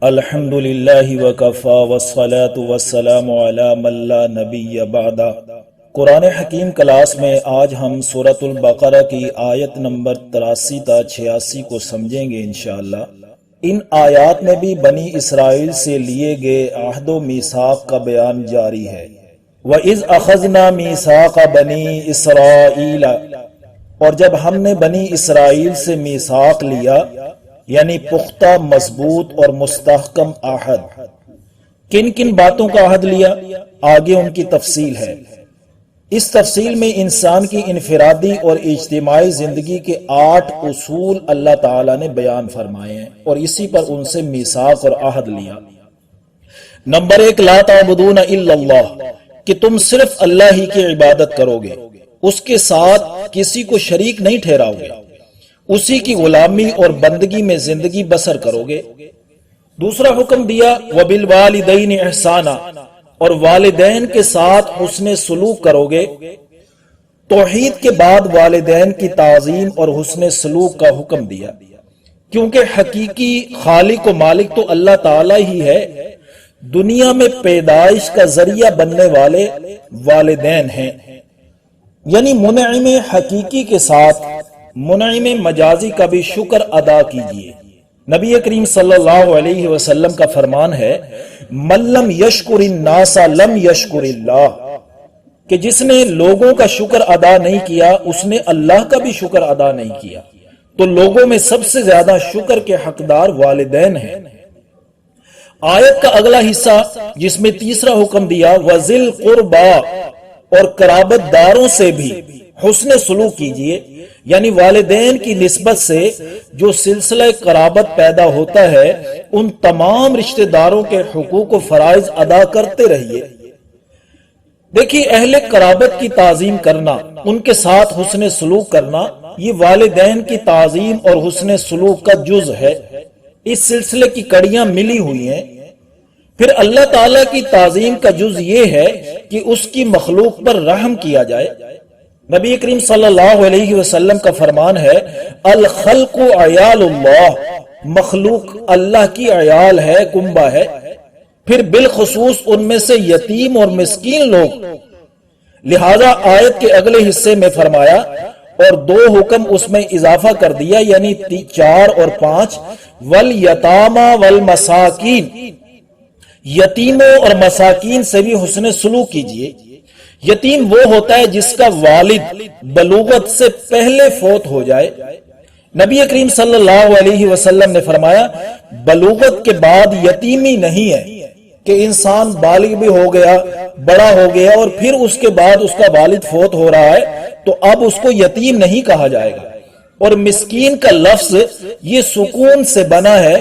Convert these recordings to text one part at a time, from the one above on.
الحمدللہ وکفا والصلاة والسلام علی من لا نبی بعد۔ قرآن حکیم کلاس میں آج ہم سورۃ البقرہ کی آیت نمبر 83 تا 86 کو سمجھیں گے انشاءاللہ۔ ان آیات میں بھی بنی اسرائیل سے لیے گئے عہد و میثاق کا بیان جاری ہے۔ وَإِذْ أَخَذْنَا مِيثَاقَ بَنِي إِسْرَائِيلَ، اور جب ہم نے بنی اسرائیل سے میثاق لیا یعنی پختہ، مضبوط اور مستحکم عہد۔ کن کن باتوں کا عہد لیا؟ آگے ان کی تفصیل ہے۔ اس تفصیل میں انسان کی انفرادی اور اجتماعی زندگی کے 8 اصول اللہ تعالیٰ نے بیان فرمائے ہیں اور اسی پر ان سے میثاق اور عہد لیا۔ نمبر 1، لا تعبدون الا اللہ، کہ تم صرف اللہ ہی کی عبادت کرو گے، اس کے ساتھ کسی کو شریک نہیں ٹھہراؤ گے، اسی کی غلامی اور بندگی میں زندگی بسر کرو گے۔ دوسرا حکم دیا وبالوالدین احسانا، اور والدین کے ساتھ حسن سلوک کرو گے۔ توحید کے بعد والدین کی تعظیم اور حسن سلوک کا حکم دیا، کیونکہ حقیقی خالق و مالک تو اللہ تعالی ہی ہے۔ دنیا میں پیدائش کا ذریعہ بننے والے والدین ہیں، یعنی منعم حقیقی کے ساتھ منعم مجازی کا بھی شکر ادا کیجیے۔ نبی کریم صلی اللہ علیہ وسلم کا فرمان ہے، من لم یشکر الناس لم یشکر اللہ، کہ جس نے لوگوں کا شکر ادا نہیں کیا اس نے اللہ کا بھی شکر ادا نہیں کیا۔ تو لوگوں میں سب سے زیادہ شکر کے حقدار والدین ہیں۔ آیت کا اگلا حصہ جس میں تیسرا حکم دیا وذی القربی، اور قرابت داروں سے بھی حسن سلوک کیجیے، یعنی والدین کی نسبت سے جو سلسلہ قرابت پیدا ہوتا ہے ان تمام رشتہ داروں کے حقوق و فرائض ادا کرتے رہیے۔ دیکھیے، اہل قرابت کی تعظیم کرنا، ان کے ساتھ حسن سلوک کرنا، یہ والدین کی تعظیم اور حسن سلوک کا جز ہے۔ اس سلسلے کی کڑیاں ملی ہوئی ہیں۔ پھر اللہ تعالیٰ کی تعظیم کا جز یہ ہے کہ اس کی مخلوق پر رحم کیا جائے۔ نبی کریم صلی اللہ علیہ وسلم کا فرمان ہے، الخلق عیال اللہ، مخلوق اللہ کی عیال ہے، کنبہ ہے۔ پھر بالخصوص ان میں سے یتیم اور مسکین لوگ۔ لہذا آیت کے اگلے حصے میں فرمایا اور 2 حکم اس میں اضافہ کر دیا، یعنی 4 اور 5، والیتامی والمساکین، یتیموں اور مساکین سے بھی حسن سلوک کیجیے۔ یتیم وہ ہوتا ہے جس کا والد بلوغت سے پہلے فوت ہو جائے۔ نبی کریم صلی اللہ علیہ وسلم نے فرمایا، بلوغت کے بعد یتیمی نہیں ہے کہ انسان بالغ بھی ہو گیا، بڑا ہو گیا اور پھر اس کے بعد اس کا والد فوت ہو رہا ہے تو اب اس کو یتیم نہیں کہا جائے گا۔ اور مسکین کا لفظ یہ سکون سے بنا ہے،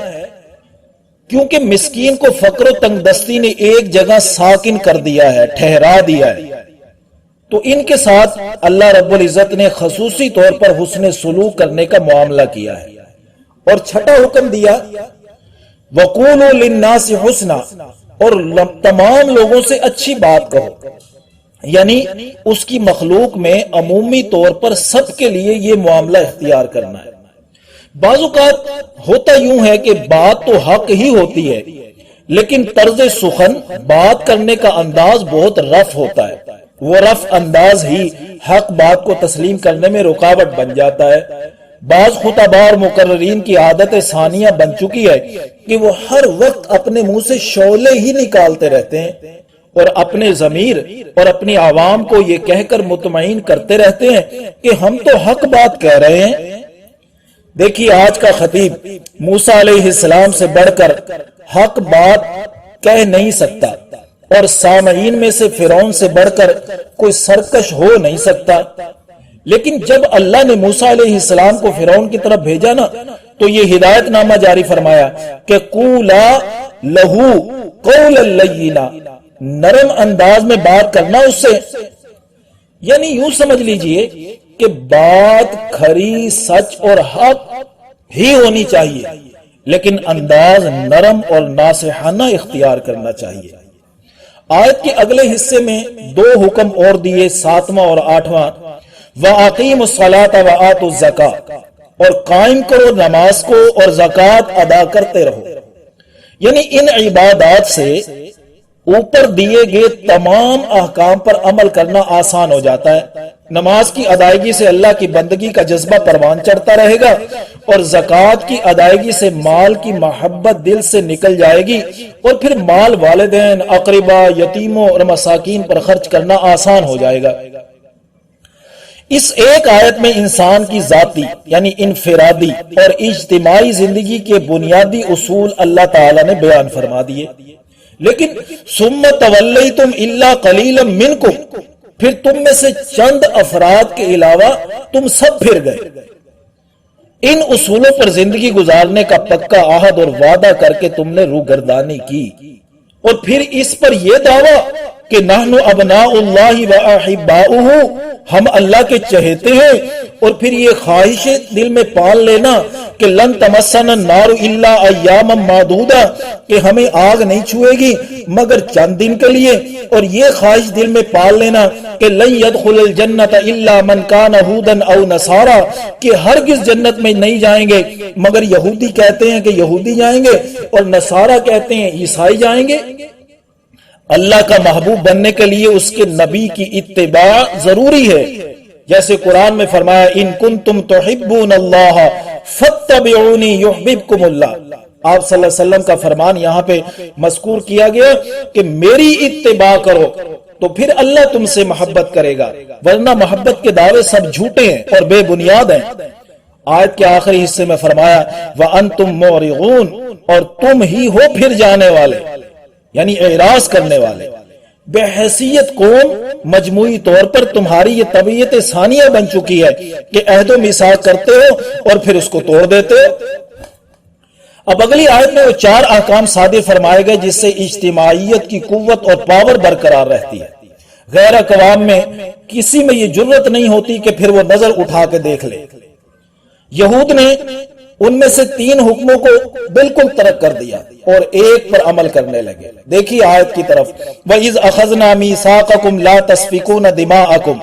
کیونکہ مسکین کو فقر و تنگ دستی نے ایک جگہ ساکن کر دیا ہے، ٹھہرا دیا ہے۔ تو ان کے ساتھ اللہ رب العزت نے خصوصی طور پر حسن سلوک کرنے کا معاملہ کیا ہے۔ اور 6 حکم دیا وَقُولُوا لِلنَّاسِ حُسْنًا، اور تمام لوگوں سے اچھی بات کہو، یعنی اس کی مخلوق میں عمومی طور پر سب کے لیے یہ معاملہ اختیار کرنا ہے۔ بعض اوقات ہوتا یوں ہے کہ بات تو حق ہی ہوتی ہے لیکن طرز سخن، بات کرنے کا انداز بہت رف ہوتا ہے۔ وہ رف انداز ہی حق بات کو تسلیم کرنے میں رکاوٹ بن جاتا ہے۔ بعض خطباء اور مقررین کی عادت ثانیہ بن چکی ہے کہ وہ ہر وقت اپنے منہ سے شعلے ہی نکالتے رہتے ہیں اور اپنے ضمیر اور اپنی عوام کو یہ کہہ کر مطمئن کرتے رہتے ہیں کہ ہم تو حق بات کہہ رہے ہیں۔ دیکھیے، آج کا خطیب موسیٰ علیہ السلام سے بڑھ کر حق بات کہہ نہیں سکتا، اور سامعین میں سے فرعون سے بڑھ کر کوئی سرکش ہو نہیں سکتا۔ لیکن جب اللہ نے موسیٰ علیہ السلام کو فرعون کی طرف بھیجا نا تو یہ ہدایت نامہ جاری فرمایا کہ قولا لہو قولا لینا، نرم انداز میں بات کرنا اس سے، یعنی یوں سمجھ لیجئے کہ بات کھری، سچ اور حق ہی ہونی چاہیے لیکن انداز نرم اور ناصحانہ اختیار کرنا چاہیے۔ آیت کے اگلے حصے میں 2 حکم اور دیے، 7واں اور 8واں، وَأَقِيمُوا الصَّلَاةَ وَآتُوا الزَّكَاةَ، اور قائم کرو نماز کو اور زکوٰۃ ادا کرتے رہو۔ یعنی ان عبادات سے اوپر دیے گئے تمام احکام پر عمل کرنا آسان ہو جاتا ہے۔ نماز کی ادائیگی سے اللہ کی بندگی کا جذبہ پروان چڑھتا رہے گا، اور زکوٰۃ کی ادائیگی سے مال کی محبت دل سے نکل جائے گی، اور پھر مال والدین، اقربا، یتیموں اور مساکین پر خرچ کرنا آسان ہو جائے گا۔ اس ایک آیت میں انسان کی ذاتی یعنی انفرادی اور اجتماعی زندگی کے بنیادی اصول اللہ تعالی نے بیان فرما دیے، لیکن ثم تولیتم الا قلیلا منکم، پھر تم میں سے چند افراد کے علاوہ تم سب پھر گئے۔ ان اصولوں پر زندگی گزارنے کا پکا عہد اور وعدہ کر کے تم نے روگردانی کی، اور پھر اس پر یہ دعویٰ کہ نحن ابناء اللہ و احباؤہ، ہم اللہ کے چہتے ہیں، اور پھر یہ خواہش دل میں پال لینا کہ لن تمسنا النار الا ایاما معدودہ، کہ ہمیں آگ نہیں چھوئے گی مگر چند دن کے لیے، اور یہ خواہش دل میں پال لینا کہ لن يدخل الجنت الا من کان ہودا او نصارا، کہ ہرگز جنت میں نہیں جائیں گے مگر یہودی کہتے ہیں کہ یہودی جائیں گے، اور نصارا کہتے ہیں عیسائی جائیں گے۔ اللہ کا محبوب بننے کے لیے اس کے نبی کی اتباع ضروری ہے، جیسے قرآن میں فرمایا ان کنتم تحبون اللہ فاتبعونی یحببکم اللہ۔ آپ صلی اللہ علیہ وسلم کا فرمان یہاں پہ مذکور کیا گیا کہ میری اتباع کرو تو پھر اللہ تم سے محبت کرے گا، ورنہ محبت کے دعوے سب جھوٹے ہیں اور بے بنیاد ہیں۔ آیت کے آخری حصے میں فرمایا وَأَنْتُمْ مُعْرِضُونَ، اور تم ہی ہو پھر جانے والے، یعنی اعراض کرنے والے۔ بحیثیت قوم مجموعی طور پر تمہاری یہ طبیعت ثانیہ بن چکی ہے کہ عہد و میثاق کرتے ہو اور پھر اس کو توڑ دیتے ہو۔ اب اگلی آیت میں وہ 4 احکام صادر فرمائے گئے جس سے اجتماعیت کی قوت اور پاور برقرار رہتی ہے۔ غیر اقوام میں کسی میں یہ جرت نہیں ہوتی کہ پھر وہ نظر اٹھا کے دیکھ لے۔ یہود نے ان میں سے 3 حکموں کو بالکل ترک کر دیا اور ایک پر عمل کرنے لگے۔ دیکھیے آیت کی طرف، وَإِذْ أَخَذْنَا مِيثَاقَكُمْ لَا تَسْفِكُونَ دِمَاءَكُمْ،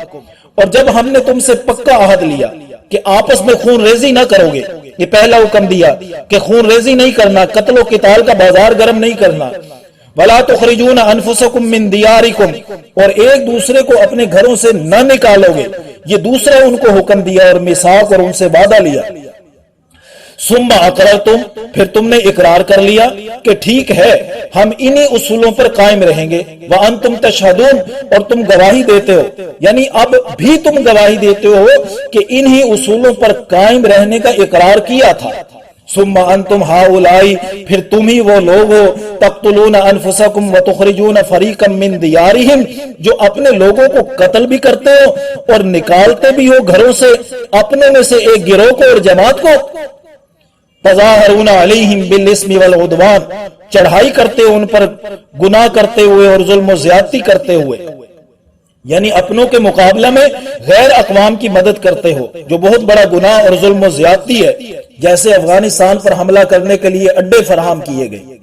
اور جب ہم نے تم سے پکا عہد لیا کہ آپس میں خون ریزی نہ کرو گے، یہ پہلا حکم دیا کہ خون ریزی نہیں کرنا، قتل و قتال کا بازار گرم نہیں کرنا، وَلَا تُخْرِجُونَ أَنفُسَكُمْ مِنْ دِيَارِكُمْ، اور ایک دوسرے کو اپنے گھروں سے نہ نکالو گے، یہ دوسرا ان کو حکم دیا اور میثاق اور ان سے وعدہ لیا۔ ثم اقررتم، پھر تم نے اقرار کر لیا کہ ٹھیک ہے ہم انہی اصولوں پر قائم رہیں گے، وانتم تشہدون، اور تم گواہی دیتے ہو، یعنی اب بھی تم گواہی دیتے ہو کہ انہی اصولوں پر قائم رہنے کا اقرار کیا تھا۔ ثم انتم ہؤلاء، پھر تم ہی وہ لوگ ہو، تقتلون انفسکم وتخرجون فریقا من دیارہم، جو اپنے لوگوں کو قتل بھی کرتے ہو اور نکالتے بھی ہو گھروں سے اپنے میں سے ایک گروہ کو اور جماعت کو۔ تظاہرون علیہم بالاسم والعدوان، چڑھائی کرتے ہو ان پر گناہ کرتے ہوئے اور ظلم و زیادتی کرتے ہوئے، یعنی اپنوں کے مقابلہ میں غیر اقوام کی مدد کرتے ہو، جو بہت بڑا گناہ اور ظلم و زیادتی ہے، جیسے افغانستان پر حملہ کرنے کے لیے اڈے فراہم کیے گئے۔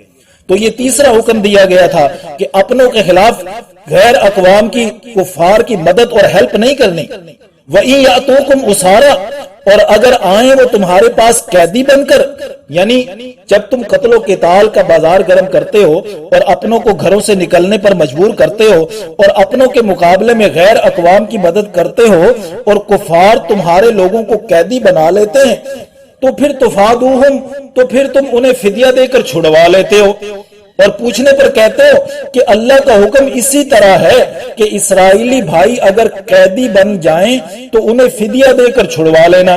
تو یہ تیسرا حکم دیا گیا تھا کہ اپنوں کے خلاف غیر اقوام کی کفار کی مدد اور ہیلپ نہیں کرنی۔ وَإِن يَأْتُوكُمْ أُسَارَىٰ، اور اگر آئیں وہ تمہارے پاس قیدی بن کر، یعنی جب تم قتل و قتال کا بازار گرم کرتے ہو اور اپنوں کو گھروں سے نکلنے پر مجبور کرتے ہو اور اپنوں کے مقابلے میں غیر اقوام کی مدد کرتے ہو اور کفار تمہارے لوگوں کو قیدی بنا لیتے ہیں، تو پھر تفادوہم، تو پھر تم انہیں فدیہ دے کر چھڑوا لیتے ہو، اور پوچھنے پر کہتے ہو کہ اللہ کا حکم اسی طرح ہے کہ اسرائیلی بھائی اگر قیدی بن جائیں تو انہیں فدیہ دے کر چھڑوا لینا۔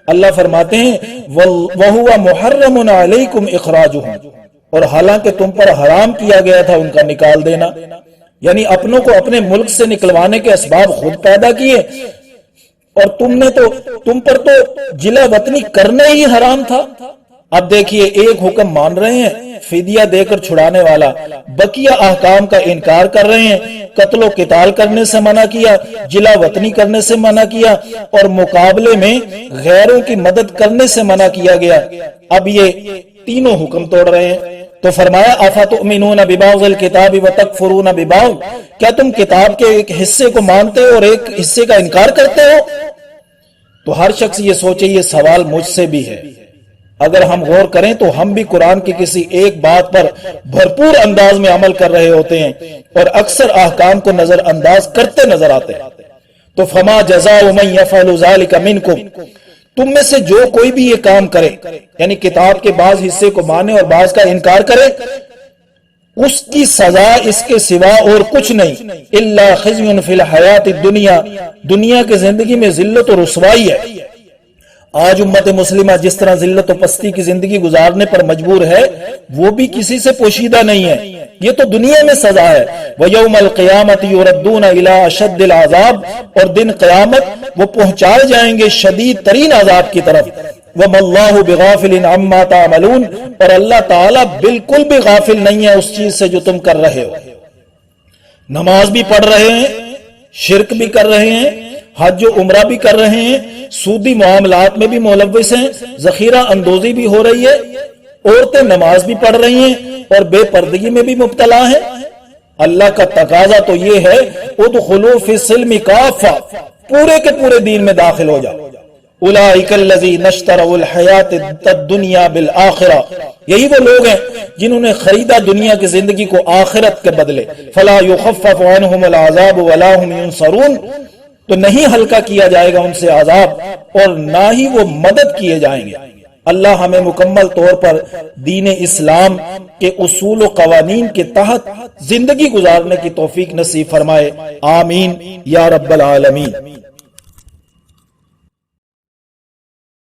اللہ فرماتے ہیں وَهُوَ مُحَرَّمٌ عَلَيْكُمْ إِخْرَاجُهُمْ، اور حالانکہ تم پر حرام کیا گیا تھا ان کا نکال دینا، یعنی اپنوں کو اپنے ملک سے نکلوانے کے اسباب خود پیدا کیے، اور تم پر تو جلا وطنی کرنا ہی حرام تھا۔ اب دیکھیے ایک حکم مان رہے ہیں فدیہ دے کر چھڑانے والا، بقیہ احکام کا انکار کر رہے ہیں، قتل و قتال کرنے سے منع کیا، جلا وطنی کرنے سے منع کیا، اور مقابلے میں غیروں کی مدد کرنے سے منع کیا گیا۔ اب یہ تینوں حکم توڑ رہے ہیں۔ تو فرمایا افتؤمنون ببعض الکتاب وتکفرون ببعض، کیا تم کتاب کے ایک حصے کو مانتے ہو اور ایک حصے کا انکار کرتے ہو؟ تو ہر شخص یہ سوچے یہ سوال مجھ سے بھی ہے، اگر ہم غور کریں تو ہم بھی قرآن کی کسی ایک بات پر بھرپور انداز میں عمل کر رہے ہوتے ہیں اور اکثر احکام کو نظر انداز کرتے نظر آتے ہیں۔ تو فما جزاء من یفعل ذلک منکم، تم میں سے جو کوئی بھی یہ کام کرے، یعنی کتاب کے بعض حصے کو مانے اور بعض کا انکار کرے، اس کی سزا اس کے سوا اور کچھ نہیں، الا خزي فی الحیات الدنیا، دنیا کی زندگی میں ذلت و رسوائی ہے۔ آج امت مسلمہ جس طرح ذلت و پستی کی زندگی گزارنے پر مجبور ہے، وہ بھی کسی سے پوشیدہ نہیں ہے، یہ تو دنیا میں سزا ہے۔ وَيَوْمَ الْقِيَامَةِ يُرَدُّونَ إِلَىٰ أَشَدِّ الْعَذَابِ، اور دن قیامت وہ پہنچائے جائیں گے شدید ترین عذاب کی طرف۔ وَمَا اللَّهُ بِغَافِلٍ عَمَّا تَعْمَلُونَ، اور اللہ تعالیٰ بالکل بھی غافل نہیں ہے اس چیز سے جو تم کر رہے ہو۔ نماز بھی پڑھ رہے ہیں، شرک بھی کر رہے ہیں، حج و عمرہ بھی کر رہے ہیں، سودی معاملات میں بھی ملوث ہیں، ذخیرہ اندوزی بھی ہو رہی ہے، عورتیں نماز بھی پڑھ رہی ہیں اور بے پردگی میں بھی مبتلا ہیں۔ اللہ کا تقاضا تو یہ ہے ادخلوا فی السلم کافہ، پورے کے پورے دین میں داخل ہو جاؤ۔ اولئک الذین اشتروا الحیاۃ الدنیا بالآخرہ، یہی وہ لوگ ہیں جنہوں نے خریدا دنیا کی زندگی کو آخرت کے بدلے۔ فلا یخفف عنہم العذاب ولا هم ینصرون، تو نہیں ہلکا کیا جائے گا ان سے عذاب اور نہ ہی وہ مدد کیے جائیں گے۔ اللہ ہمیں مکمل طور پر دین اسلام کے اصول و قوانین کے تحت زندگی گزارنے کی توفیق نصیب فرمائے، آمین یا رب العالمین۔